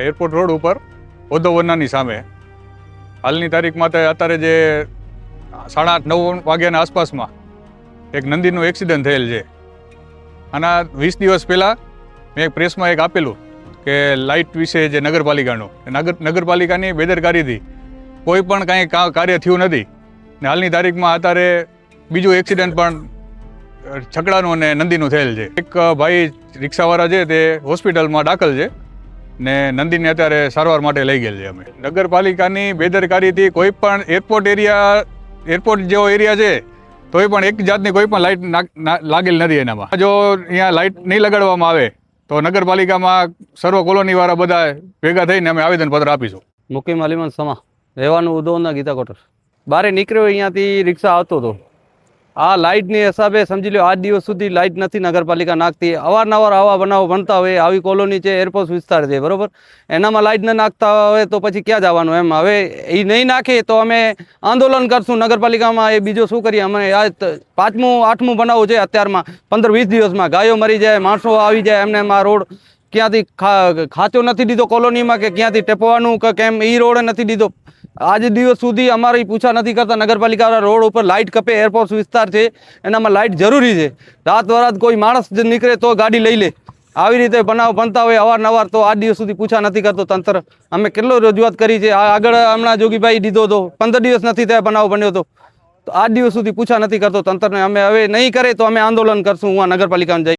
Airport road ઉપર ઓધોવનાની સામે હાલની તારીખમાં અત્યારે જે 8:30-9 વાગ્યાના આસપાસમાં એક નંદીનું એક્સિડન્ટ થયેલ છે. આના 20 દિવસ પહેલાં મેં એક પ્રેસમાં એક આપેલું કે લાઇટ વિશે જે નગરપાલિકાનું નગરપાલિકાની બેદરકારીથી કોઈ પણ કાંઈ કાર્ય થયું નથી ને હાલની તારીખમાં અત્યારે બીજું એક્સિડન્ટ પણ છકડાનું અને નંદીનું થયેલ છે. એક ભાઈ રિક્ષાવાળા છે તે હોસ્પિટલમાં દાખલ છે ને નંદીને અત્યારે સારવાર માટે લઈ ગયેલ છે. અમે નગરપાલિકાની બેદરકારીથી કોઈ પણ એરપોર્ટ જેવો એરિયા છે તોય પણ એક જાતની કોઈ પણ લાઇટ લાગેલ નથી એનામાં. જો અહીંયા લાઇટ નહીં લગાડવામાં આવે તો નગરપાલિકામાં સર્વ કોલોનીવાળા બધા ભેગા થઈને અમે આવેદનપત્ર આપીશું. મુકીમ અલીમન સમા, રહેવાનું ઉદોવના ગીતા કોટર. બારે નીકળ્યો અહીંયાથી રિક્ષા આવતો હતો. આ લાઇટની હિસાબે સમજી લો 8 દિવસ સુધી લાઇટ નથી નગરપાલિકા નાખતી. અવારનવાર આવા બનાવો બનતા હોય. આવી કોલોની છે, એરપોર્ટ વિસ્તાર છે, બરાબર. એનામાં લાઇટ ન નાખતા હોય તો પછી ક્યાં જવાનું એમ. હવે એ નહીં નાખે તો અમે આંદોલન કરશું નગરપાલિકામાં. એ બીજો શું કરીએ? અમે આ 5મું 8મું બનાવું છે અત્યારમાં. 15-20 દિવસમાં ગાયો મરી જાય, માણસો આવી જાય. એમને એમાં રોડ ક્યાંથી ખાંચો નથી દીધો કોલોનીમાં કે ક્યાંથી ટેપવાનું કે કેમ, એ રોડ નથી દીધો. આજ દિવસ સુધી અમારી પૂછા નથી કરતા. નગરપાલિકા રોડ ઉપર લાઇટ કપે, એરપોર્ટ વિસ્તાર છે, એનામાં લાઇટ જરૂરી છે. રાત વરાત કોઈ માણસ નીકળે તો ગાડી લઈ લે. આવી રીતે બનાવ બનતા હોય અવારનવાર, તો 8 દિવસ સુધી પૂછા નથી કરતો તંત્ર. અમે કેટલો રજૂઆત કરી છે. આગળ હમણાં જોગીભાઈ દીધો હતો, 15 દિવસ નથી થયા બનાવ બન્યો હતો, તો 8 દિવસ સુધી પૂછા નથી કરતો તંત્રને. અમે હવે નહીં કરે તો અમે આંદોલન કરશું. હું નગરપાલિકામાં જઈ